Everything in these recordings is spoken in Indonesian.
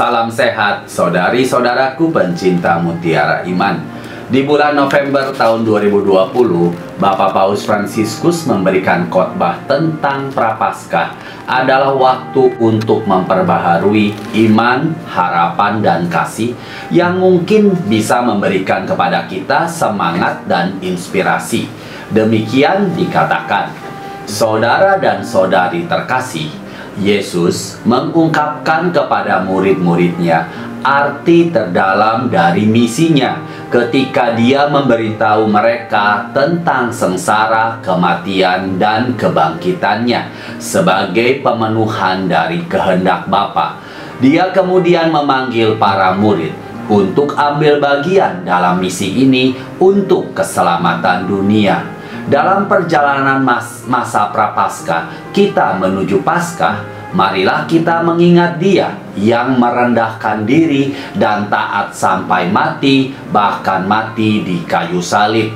Salam sehat, saudari-saudaraku pencinta mutiara iman. Di bulan November tahun 2020, Bapak Paus Fransiskus memberikan khotbah tentang Prapaskah adalah waktu untuk memperbaharui iman, harapan, dan kasih yang mungkin bisa memberikan kepada kita semangat dan inspirasi. Demikian dikatakan, saudara dan saudari terkasih, Yesus mengungkapkan kepada murid-muridnya arti terdalam dari misinya ketika dia memberitahu mereka tentang sengsara, kematian, dan kebangkitannya sebagai pemenuhan dari kehendak Bapa. Dia kemudian memanggil para murid untuk ambil bagian dalam misi ini untuk keselamatan dunia. Dalam perjalanan masa Prapaskah, kita menuju Paskah, marilah kita mengingat Dia yang merendahkan diri dan taat sampai mati, bahkan mati di kayu salib.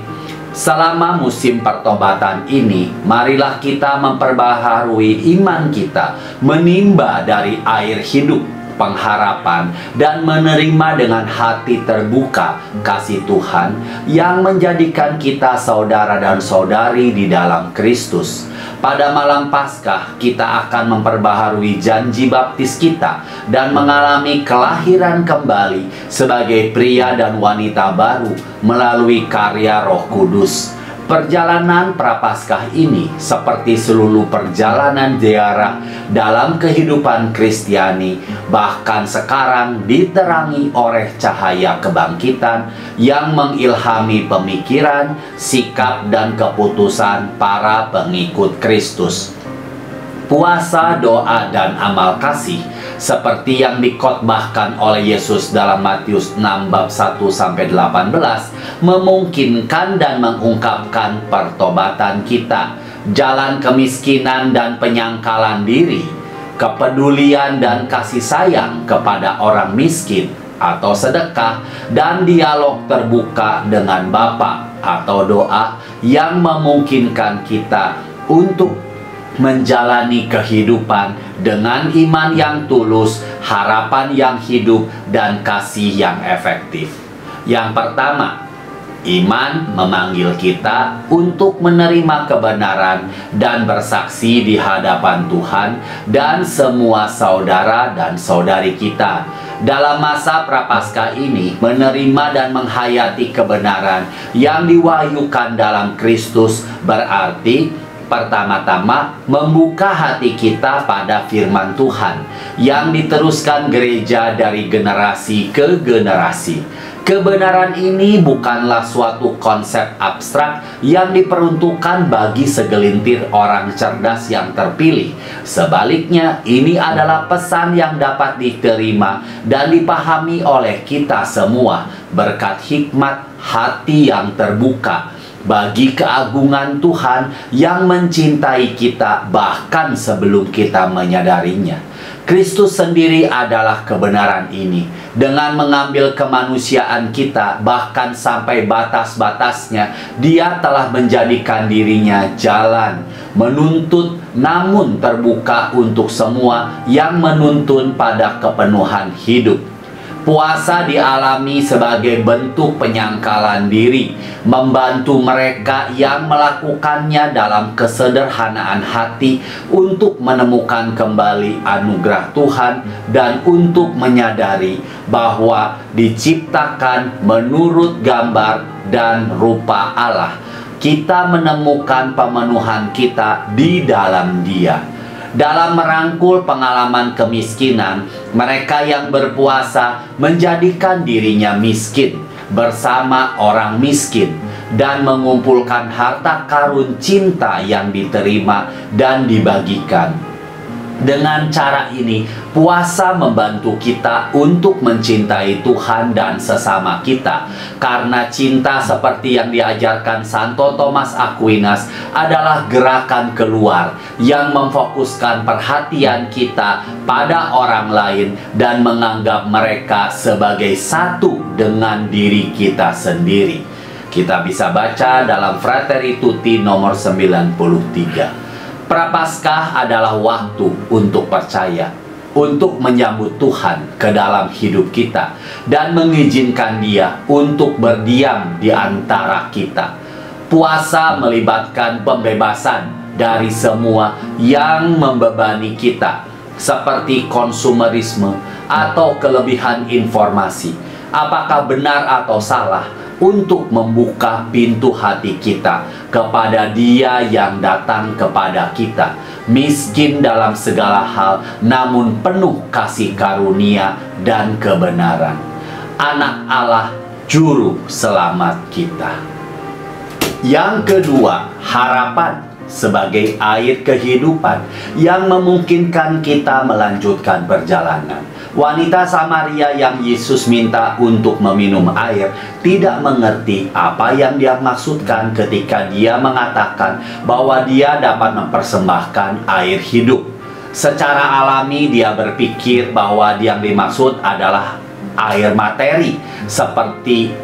Selama musim pertobatan ini, marilah kita memperbaharui iman kita, menimba dari air hidup, pengharapan, dan menerima dengan hati terbuka kasih Tuhan yang menjadikan kita saudara dan saudari di dalam Kristus. Pada malam Paskah, kita akan memperbaharui janji baptis kita dan mengalami kelahiran kembali sebagai pria dan wanita baru melalui karya Roh Kudus. Perjalanan Prapaskah ini seperti seluruh perjalanan ziarah dalam kehidupan Kristiani, bahkan sekarang diterangi oleh cahaya kebangkitan yang mengilhami pemikiran, sikap, dan keputusan para pengikut Kristus. Puasa, doa, dan amal kasih seperti yang dikhotbahkan oleh Yesus dalam Matius 6 bab 1-18 memungkinkan dan mengungkapkan pertobatan kita, jalan kemiskinan dan penyangkalan diri, kepedulian dan kasih sayang kepada orang miskin atau sedekah, dan dialog terbuka dengan Bapa atau doa yang memungkinkan kita untuk menjalani kehidupan dengan iman yang tulus, harapan yang hidup, dan kasih yang efektif. Yang pertama, iman memanggil kita untuk menerima kebenaran dan bersaksi di hadapan Tuhan dan semua saudara dan saudari kita. Dalam masa Prapaskah ini, menerima dan menghayati kebenaran yang diwahyukan dalam Kristus berarti pertama-tama membuka hati kita pada firman Tuhan yang diteruskan gereja dari generasi ke generasi. Kebenaran ini bukanlah suatu konsep abstrak yang diperuntukkan bagi segelintir orang cerdas yang terpilih. Sebaliknya, ini adalah pesan yang dapat diterima dan dipahami oleh kita semua berkat hikmat hati yang terbuka bagi keagungan Tuhan yang mencintai kita bahkan sebelum kita menyadarinya. Kristus sendiri adalah kebenaran ini. Dengan mengambil kemanusiaan kita bahkan sampai batas-batasnya, Dia telah menjadikan dirinya jalan, menuntut namun terbuka untuk semua yang menuntun pada kepenuhan hidup. Puasa dialami sebagai bentuk penyangkalan diri, membantu mereka yang melakukannya dalam kesederhanaan hati untuk menemukan kembali anugerah Tuhan dan untuk menyadari bahwa diciptakan menurut gambar dan rupa Allah. Kita menemukan pemenuhan kita di dalam Dia. Dalam merangkul pengalaman kemiskinan, mereka yang berpuasa menjadikan dirinya miskin bersama orang miskin dan mengumpulkan harta karun cinta yang diterima dan dibagikan. Dengan cara ini, puasa membantu kita untuk mencintai Tuhan dan sesama kita. Karena cinta seperti yang diajarkan Santo Thomas Aquinas adalah gerakan keluar yang memfokuskan perhatian kita pada orang lain dan menganggap mereka sebagai satu dengan diri kita sendiri. Kita bisa baca dalam Fratelli Tutti nomor 93. Prapaskah adalah waktu untuk percaya. untuk menyambut Tuhan ke dalam hidup kita dan mengizinkan Dia untuk berdiam di antara kita. Puasa melibatkan pembebasan dari semua yang membebani kita, seperti konsumerisme atau kelebihan informasi. Apakah benar atau salah untuk membuka pintu hati kita kepada Dia yang datang kepada kita, miskin dalam segala hal, namun penuh kasih karunia dan kebenaran. Anak Allah, Juru Selamat kita. Yang kedua, harapan sebagai air kehidupan yang memungkinkan kita melanjutkan perjalanan. Wanita Samaria yang Yesus minta untuk meminum air tidak mengerti apa yang Dia maksudkan ketika Dia mengatakan bahwa Dia dapat mempersembahkan air hidup. Secara alami dia berpikir bahwa yang dimaksud adalah air materi,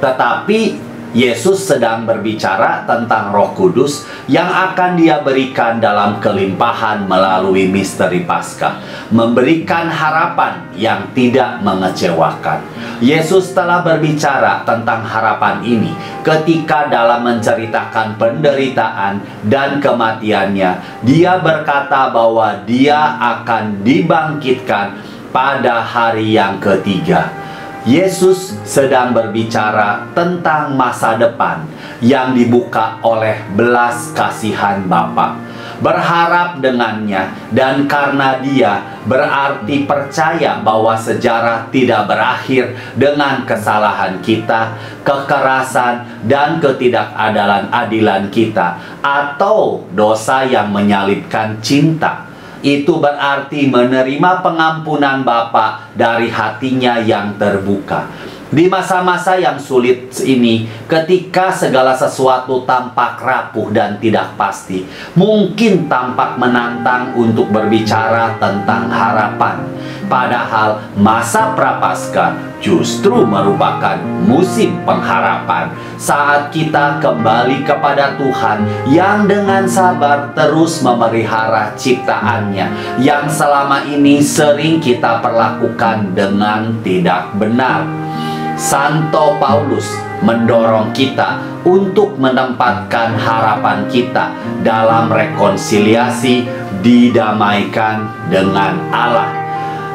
tetapi Yesus sedang berbicara tentang Roh Kudus yang akan Dia berikan dalam kelimpahan melalui misteri Paskah, memberikan harapan yang tidak mengecewakan. Yesus telah berbicara tentang harapan ini ketika dalam menceritakan penderitaan dan kematiannya. Dia berkata bahwa Dia akan dibangkitkan pada hari yang ketiga. Yesus sedang berbicara tentang masa depan yang dibuka oleh belas kasihan Bapa. Berharap dengannya, dan karena Dia berarti percaya bahwa sejarah tidak berakhir dengan kesalahan kita, kekerasan, dan ketidakadilan kita, atau dosa yang menyalibkan cinta. Itu berarti menerima pengampunan Bapa dari hatinya yang terbuka. Di masa-masa yang sulit ini, ketika segala sesuatu tampak rapuh dan tidak pasti, mungkin tampak menantang untuk berbicara tentang harapan. Padahal masa Prapaskah justru merupakan musim pengharapan saat kita kembali kepada Tuhan yang dengan sabar terus memelihara ciptaannya yang selama ini sering kita perlakukan dengan tidak benar. Santo Paulus mendorong kita untuk menempatkan harapan kita dalam rekonsiliasi, didamaikan dengan Allah,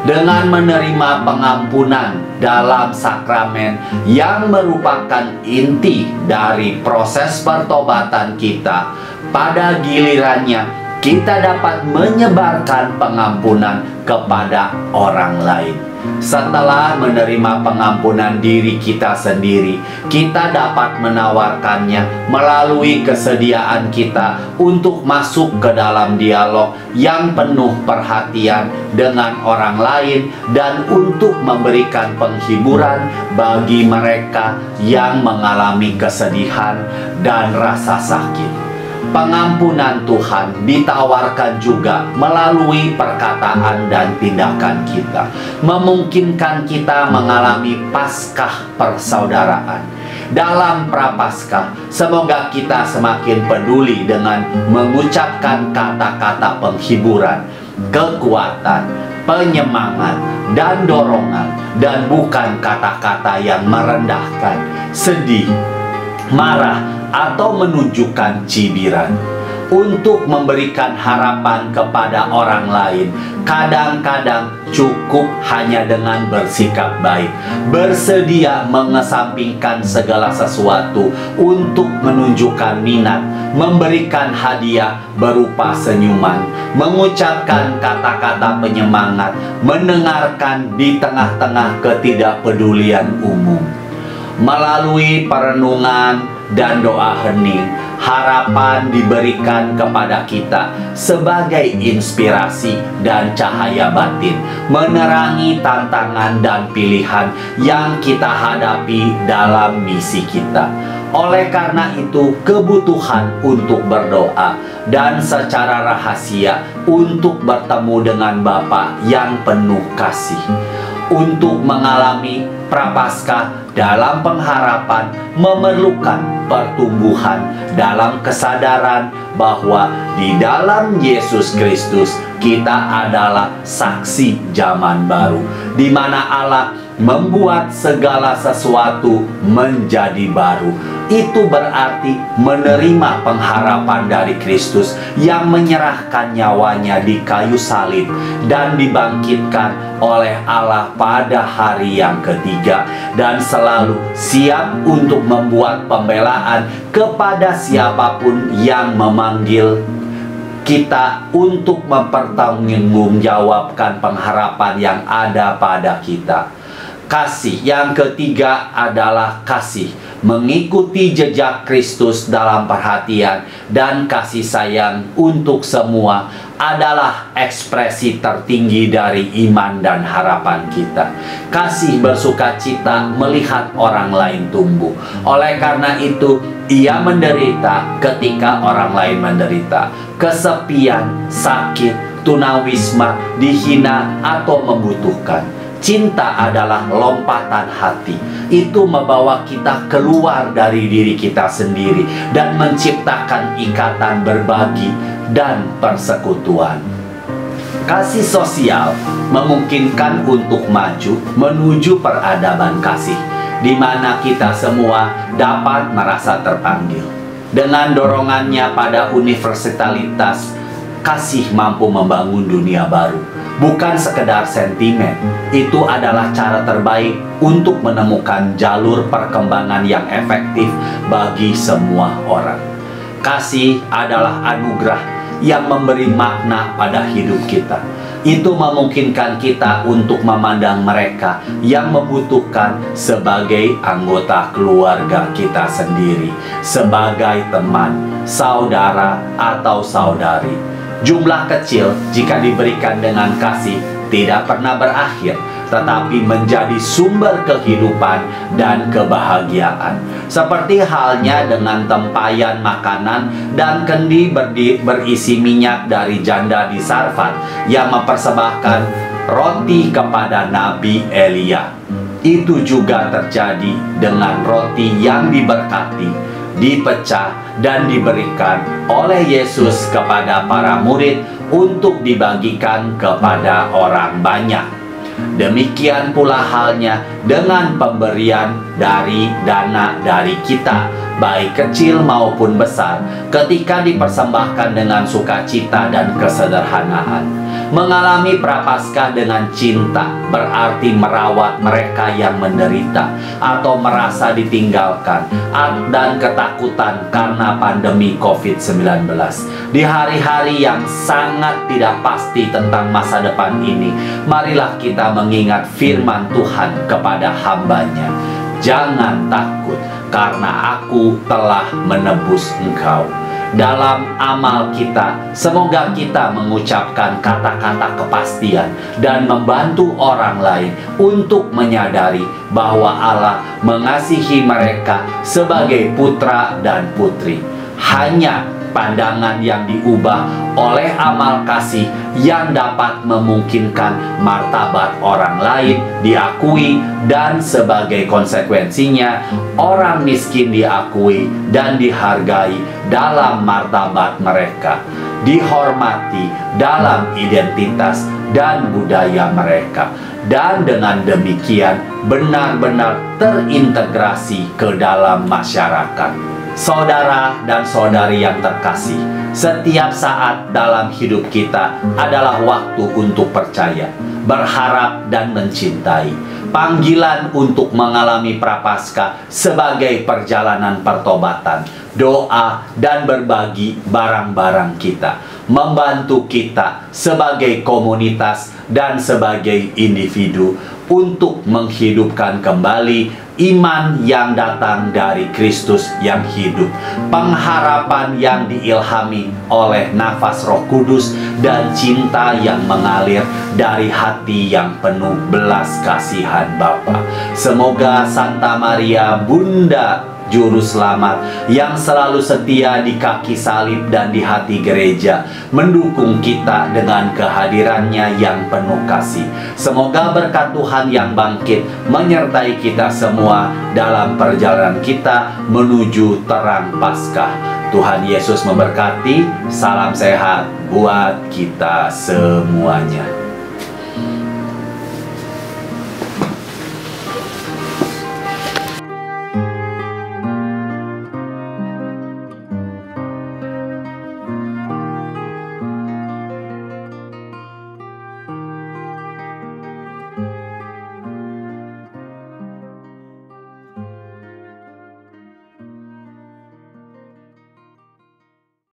dengan menerima pengampunan dalam sakramen yang merupakan inti dari proses pertobatan kita. Pada gilirannya, kita dapat menyebarkan pengampunan kepada orang lain. Setelah menerima pengampunan diri kita sendiri, kita dapat menawarkannya melalui kesediaan kita untuk masuk ke dalam dialog yang penuh perhatian dengan orang lain dan untuk memberikan penghiburan bagi mereka yang mengalami kesedihan dan rasa sakit. Pengampunan Tuhan ditawarkan juga melalui perkataan dan tindakan kita, memungkinkan kita mengalami Paskah persaudaraan. Dalam Prapaskah, semoga kita semakin peduli dengan mengucapkan kata-kata penghiburan, kekuatan, penyemangat, dan dorongan, dan bukan kata-kata yang merendahkan, sedih, marah, atau menunjukkan cibiran. Untuk memberikan harapan kepada orang lain, kadang-kadang cukup hanya dengan bersikap baik, bersedia mengesampingkan segala sesuatu untuk menunjukkan minat, memberikan hadiah berupa senyuman, mengucapkan kata-kata penyemangat, mendengarkan di tengah-tengah ketidakpedulian umum. Melalui perenungan dan doa hening, harapan diberikan kepada kita sebagai inspirasi dan cahaya batin, menerangi tantangan dan pilihan yang kita hadapi dalam misi kita. Oleh karena itu, kebutuhan untuk berdoa dan secara rahasia untuk bertemu dengan Bapa yang penuh kasih, untuk mengalami Prapaskah dalam pengharapan memerlukan pertumbuhan dalam kesadaran bahwa di dalam Yesus Kristus kita adalah saksi zaman baru, di mana Allah membuat segala sesuatu menjadi baru. Itu berarti menerima pengharapan dari Kristus yang menyerahkan nyawanya di kayu salib dan dibangkitkan oleh Allah pada hari yang ketiga, dan selalu siap untuk membuat pembelaan kepada siapapun yang memanggil kita untuk mempertanggungjawabkan pengharapan yang ada pada kita. Kasih yang ketiga adalah kasih, mengikuti jejak Kristus dalam perhatian dan kasih sayang untuk semua adalah ekspresi tertinggi dari iman dan harapan kita. Kasih bersukacita melihat orang lain tumbuh. Oleh karena itu, ia menderita ketika orang lain menderita, kesepian, sakit, tunawisma, dihina, atau membutuhkan. Cinta adalah lompatan hati. Itu membawa kita keluar dari diri kita sendiri dan menciptakan ikatan berbagi dan persekutuan. Kasih sosial memungkinkan untuk maju menuju peradaban kasih, di mana kita semua dapat merasa terpanggil. Dengan dorongannya pada universalitas, kasih mampu membangun dunia baru. Bukan sekedar sentimen, itu adalah cara terbaik untuk menemukan jalur perkembangan yang efektif bagi semua orang. Kasih adalah anugerah yang memberi makna pada hidup kita. Itu memungkinkan kita untuk memandang mereka yang membutuhkan sebagai anggota keluarga kita sendiri, sebagai teman, saudara, atau saudari. Jumlah kecil jika diberikan dengan kasih tidak pernah berakhir, tetapi menjadi sumber kehidupan dan kebahagiaan. Seperti halnya dengan tempayan makanan dan kendi berisi minyak dari janda di Sarfat yang mempersembahkan roti kepada Nabi Elia. Itu juga terjadi dengan roti yang diberkati, dipecah dan diberikan oleh Yesus kepada para murid untuk dibagikan kepada orang banyak. Demikian pula halnya dengan pemberian dari dana dari kita, baik kecil maupun besar, ketika dipersembahkan dengan sukacita dan kesederhanaan. Mengalami prapaskah dengan cinta berarti merawat mereka yang menderita atau merasa ditinggalkan dan ketakutan karena pandemi COVID-19. Di hari-hari yang sangat tidak pasti tentang masa depan ini, marilah kita mengingat firman Tuhan kepada hamba-Nya. Jangan takut, karena Aku telah menebus engkau. Dalam amal kita, semoga kita mengucapkan kata-kata kepastian dan membantu orang lain untuk menyadari bahwa Allah mengasihi mereka sebagai putra dan putri. Hanya pandangan yang diubah oleh amal kasih yang dapat memungkinkan martabat orang lain diakui, dan sebagai konsekuensinya orang miskin diakui dan dihargai dalam martabat mereka, dihormati dalam identitas dan budaya mereka, dan dengan demikian benar-benar terintegrasi ke dalam masyarakat. Saudara dan saudari yang terkasih, setiap saat dalam hidup kita adalah waktu untuk percaya, berharap, dan mencintai. Panggilan untuk mengalami prapaskah sebagai perjalanan pertobatan, doa, dan berbagi barang-barang kita, membantu kita sebagai komunitas dan sebagai individu untuk menghidupkan kembali iman yang datang dari Kristus yang hidup, pengharapan yang diilhami oleh nafas Roh Kudus, dan cinta yang mengalir dari hati yang penuh belas kasihan Bapa. Semoga Santa Maria, Bunda Juru Selamat, yang selalu setia di kaki salib dan di hati gereja, mendukung kita dengan kehadirannya yang penuh kasih. Semoga berkat Tuhan yang bangkit menyertai kita semua dalam perjalanan kita menuju terang Paskah. Tuhan Yesus memberkati. Salam sehat buat kita semuanya.